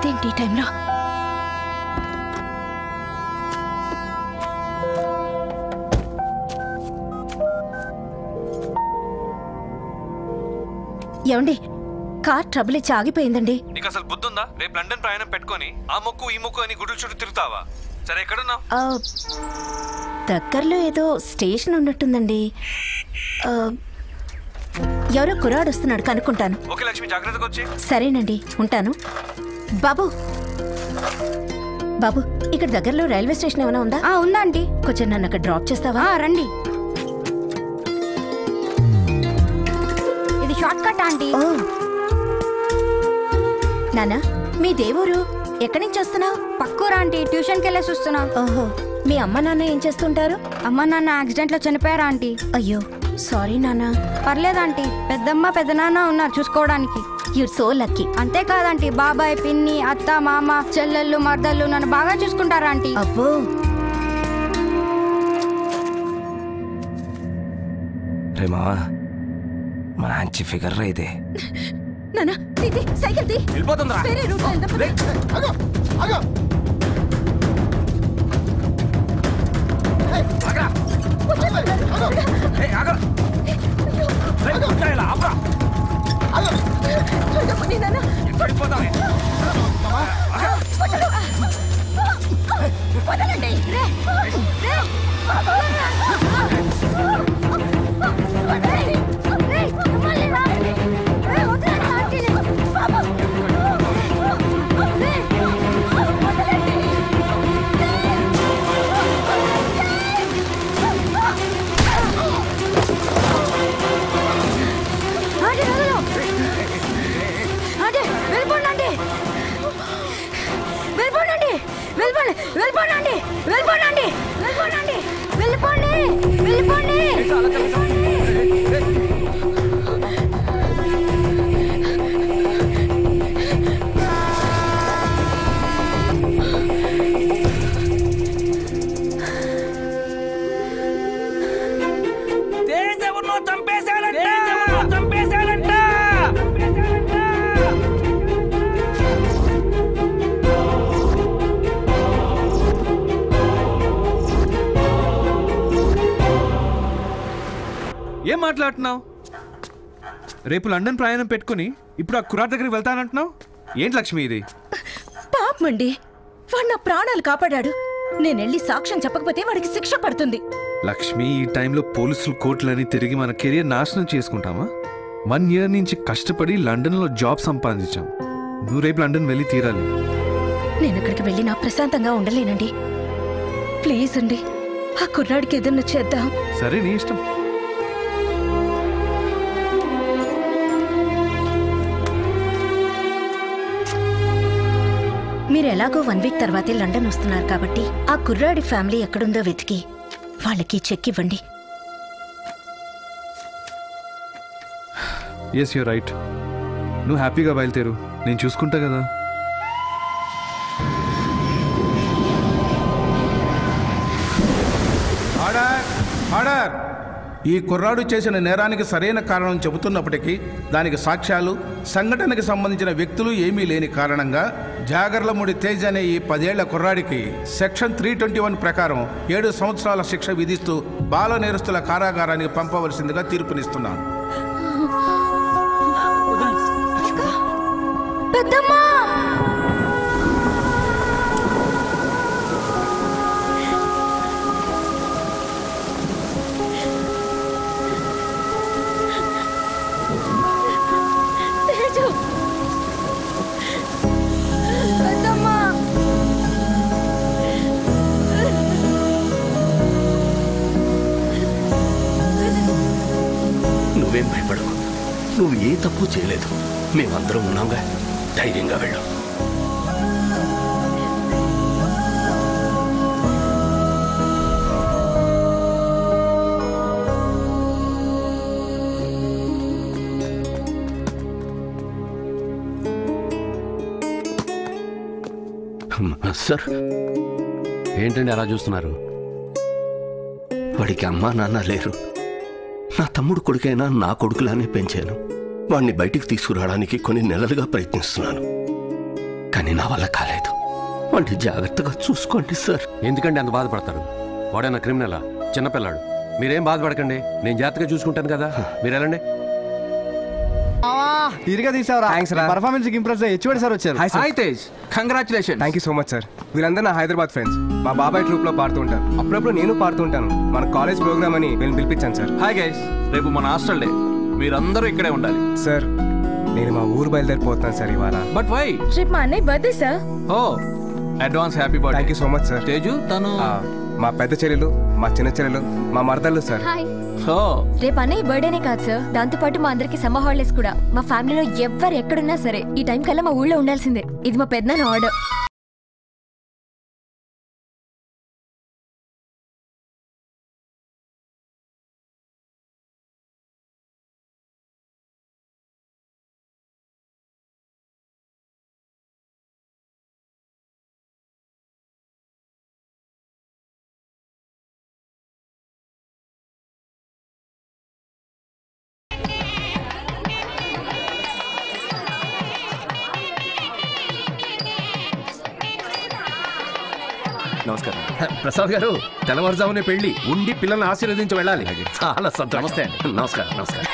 ఇదేంటి ఈ టైంలో? ఏమండి, కార్ ట్రబుల్ ఇచ్చి ఆగిపోయిందండి. నీకు అసలు బుద్ధి ఉందా? రేపు లండన్ ప్రయాణం పెట్టుకొని ఆ మొక్కు ఈ మొక్కు అని గుడుల చుట్టూ తిరుగుతావా? సరే, ఎక్కడున్నావు? దగ్గరలో ఏదో స్టేషన్ ఉన్నట్టుందండి. ఎవరో కుర్రాడు వస్తున్నాడు, కనుక్కుంటాను. ఓకే లక్ష్మి, జాగ్రత్తగా వచ్చి. సరేనండి, ఉంటాను. బాబు బాబు, ఇక్కడ దగ్గరలో రైల్వే స్టేషన్ ఏమైనా ఉందా? ఉందా ఆంటీ. కొంచెం నన్ను అక్కడ డ్రాప్ చేస్తావా? రండి. ఇది షార్ట్ కట్ ఆంటీ. నానా, మీ దేవురు ఎక్కడి నుంచి వస్తున్నావు? పక్కూరు ఆంటీ, ట్యూషన్కి వెళ్ళేసి వస్తున్నా. ఓహో, మీ అమ్మ నాన్న ఏం చేస్తుంటారు? అమ్మ నాన్న యాక్సిడెంట్ లో చనిపోయారా ఆంటీ. అయ్యో, సారీ నానా. పర్లేదాంటీ, పెద్దమ్మ పెద్దనాన్న ఉన్నారు చూసుకోవడానికి. You so lucky. అంతేకాదంటీ, బాబాయ్ పిన్ని అత్త మామ చెల్లెళ్ళు మర్దళ్ళు నన్ను బాగా చూసుకుంటారా ఆంటీ. అబ్బో, రే మావా, మంచి ఫిగర్ రా ఇది. నానా, సైకిల్ తీ. వెళ్ళిపోతుందిరా. వేరే రూట్ ఏం మాట్లాడుతున్నావు? రేపు లండన్ ప్రయాణం పెట్టుకుని ఇప్పుడు ఆ కుర్రాడి దగ్గరికి వెళ్తానంటున్నావు? ఏంటి లక్ష్మి ఇది? పాపమండి, వాడు నా ప్రాణాలు కాపాడాడు. నేనెళ్ళి సాక్ష్యం చెప్పకపోతే వాడికి శిక్ష పడుతుంది. లక్ష్మి, ఈ టైంలో పోలీసులు కోర్టులని తిరిగి మన కెరియర్ నాశనం చేసుకుంటామా? 1 year నుంచి కష్టపడి లండన్లో జాబ్ సంపాదించాం. నువ్వు రేపు లండన్ వెళ్ళి తీరాలి. నేను అక్కడికి వెళ్ళి నా ప్రశాంతంగా ఉండలేనండి. ప్లీజ్ అండి, ఆ కుర్రాడికి ఏదన్నా చేద్దాం. సరే, నీ ఇష్టం. మీరు ఎలాగో 1 week తర్వాతే లండన్ వస్తున్నారు కాబట్టి ఆ కుర్రాడి ఫ్యామిలీ ఎక్కడుందో వెతికి వాళ్ళకి చెక్ ఇవ్వండి. Yes, you're right. నువ్వు హ్యాపీగా బయలుదేరు, నేను చూసుకుంటా కదా. Order, order. ఈ కుర్రాడు చేసిన నేరానికి సరైన కారణం చెబుతున్నప్పటికీ దానికి సాక్ష్యాలు, సంఘటనకి సంబంధించిన వ్యక్తులు ఏమీ లేని కారణంగా జాగర్లమూడి తేజ్ అనే ఈ 10 ఏళ్ల కుర్రాడికి సెక్షన్ 321 ప్రకారం 7 సంవత్సరాల శిక్ష విధిస్తూ బాల నేరస్తుల కారాగారానికి పంపవలసిందిగా తీర్పునిస్తున్నాను. నువ్వేం భయపడవు, నువ్వు ఏ తప్పు చేయలేదు. మేమందరం ఉన్నాంగా, ధైర్యంగా వెళ్ళు. సార్, ఏంటండి అలా చూస్తున్నారు? వాడికి అమ్మా నాన్న లేరు. నా తమ్ముడు కొడుకైనా నా కొడుకులానే పెంచాను. వాడిని బయటికి తీసుకురావడానికి కొన్ని నెలలుగా ప్రయత్నిస్తున్నాను. కానీ కానీ నా వల్ల కాలేదు. వాడిని జాగ్రత్తగా చూసుకోండి సార్. ఎందుకండి అంత బాధపడతారు? వాడైనా క్రిమినలా? చిన్నపిల్లాడు. మీరేం బాధపడకండి, నేను జాగ్రత్తగా చూసుకుంటాను కదా. మీరు వెళ్ళండి. తీరిగా తీసావరా? పర్ఫార్మెన్స్ ఇంప్రెస్ హెచ్ఓడి సార్ వచ్చారు. Hi Tej, congratulation. Thank you so much sir. వీళ్ళందరూ నా హైదరాబాద్ ఫ్రెండ్స్. మా బాబాయ్ ట్రూప్ లో పాడుతూ ఉంటారు. అప్పుడప్పుడు నేను పాడుతూ ఉంటాను. మన కాలేజ్ ప్రోగ్రామ్ అని వీళ్ళని పిలిపించాను సార్. హాయ్ గైస్, రేపు మన హాస్టల్ డే, మీరందరూ ఇక్కడే ఉండాలి. సార్ నేను మా ఊరు బయలుదేరిపోతున్నాను సార్ ఇవాళ. But why? రేపు మా అన్నయ్య birthday sir. Oh advance happy birthday. Thank you so much sir. Teju తను మా పెద్ద చెల్లెలు, మా చిన్న చెల్లెలు, మా మరదళ్ళు సార్. రేపు అన్నయ్య బర్త్డేనే కాదు సార్, దాంతో పాటు మా అందరికి సమ్మర్ హాలిడేస్ కూడా. మా ఫ్యామిలీలో ఎవ్వరు ఎక్కడున్నా సరే ఈ టైం కల్లా మా ఊళ్ళో ఉండాల్సిందే. ఇది మా పెద్దనాన్న ఆర్డర్. నమస్కారం. ప్రసాద్ గారు, తెల్లవారుజామునే పెళ్లి ఉండి పిల్లల్ని ఆశీర్వదించి వెళ్ళాలి. చాలా సంతోషం. నమస్తే అండి. నమస్కారం. నమస్కారం.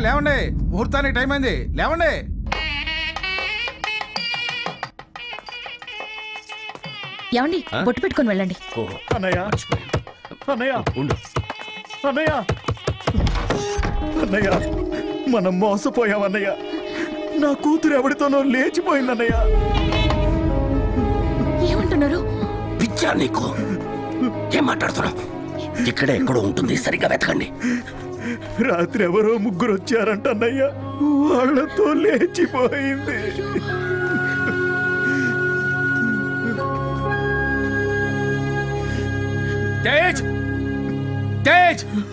లేవండి, ముహూర్తానికి టైం అయింది. లేవండి. ఏమండి, బొట్టు పెట్టుకొని వెళ్ళండి. అన్నయ్య, ఉండు. అన్నయ్య, మనం మోసపోయామన్నయ్య. నా కూతురు ఎవరితోనో లేచిపోయిందన్నయ్య. ఏమంటున్నారు? పిచ్చా నీకు? ఏం మాట్లాడుతున్నావు? ఇక్కడే ఎక్కడో ఉంటుంది, సరిగ్గా వెతకండి. రాత్రి ఎవరో ముగ్గురు వచ్చారంట అన్నయ్య, వాళ్ళతో లేచిపోయింది.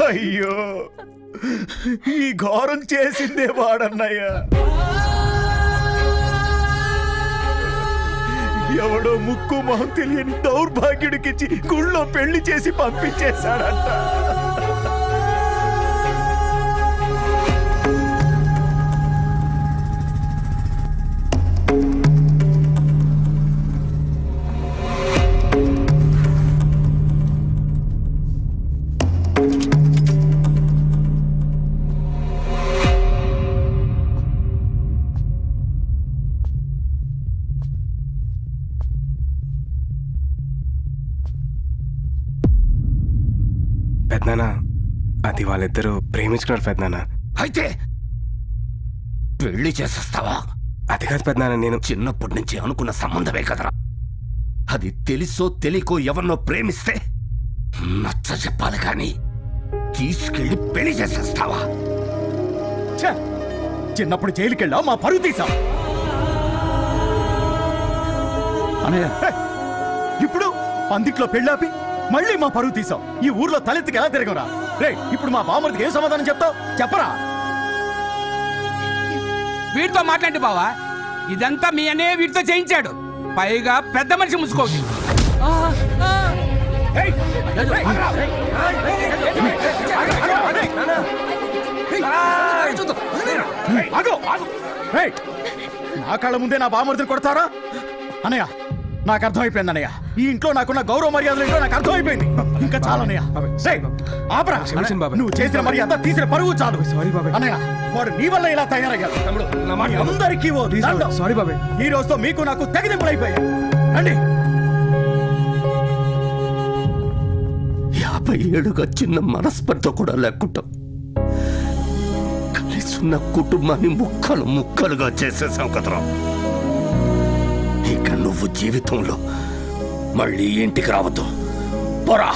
అయ్యో, ఈ ఘోరం చేసిందే వాడన్నయ్య. ఎవడో ముక్కు మొహం తెలియని దౌర్భాగ్యుడికిచ్చి గుళ్ళో పెళ్లి చేసి పంపించేశాడంట. పెద్దనాన్న, అది వాళ్ళిద్దరూ ప్రేమించుకున్నారు పెద్దనాన్న. అయితే పెళ్లి చేసేస్తావా? అది కాదు పెద్దనాన్న, నేను చిన్నప్పటి నుంచి అనుకున్న సంబంధమే కదరా. అది తెలుసో తెలియకో ఎవరినో ప్రేమిస్తే నచ్చ చెప్పాలి కానీ తీసుకెళ్లి పెళ్లి చేసేస్తావా? చిన్నప్పుడు జైలుకెళ్ళావు, మా పరువు తీసావు. ఇప్పుడు పందిట్లో పెళ్ళాపి మళ్ళీ మా పరువు తీసావు. ఈ ఊర్లో తలెత్తికి ఎలా తిరగరా? రే, ఇప్పుడు మా బామర్దికి ఏం సమాధానం చెప్తావు? చెప్పరా. వీడితో మాట్లాడి బావా, ఇదంతా మీ అనే వీడితో చేయించాడు. పైగా పెద్ద మనిషి ముసుకోవచ్చు. నా కళ్ళ ముందే నా బామర్దిని కొడతారా? అన్నయ్య, నాకు అర్థమైపోయింది అన్నయ్య. ఈ ఇంట్లో నాకున్న గౌరవ మర్యాదలు ఏంటో నాకు అర్థమైపోయింది. ఇంకా చాలు అన్నయ్య. నువ్వు చేసిన మర్యాద, తీసిన పరువు చాలు. అన్నయ్య, వాడు నీ వల్ల ఇలా తయారయ్యాడు. అందరికీ సారీ బాబాయ్. ఈ రోజుతో మీకు నాకు తెగదింపులైపోయాయి. రండి. 50 ఏళ్ళుగా చిన్న మనస్పర్ధ కూడా లేకుండా కలిసి ఉన్న కుటుంబాన్ని ముక్కలు ముక్కలుగా చేసేసావు కదరా. ఇక నువ్వు జీవితంలో మళ్ళీ ఇంటికి రావద్దు. పోరా.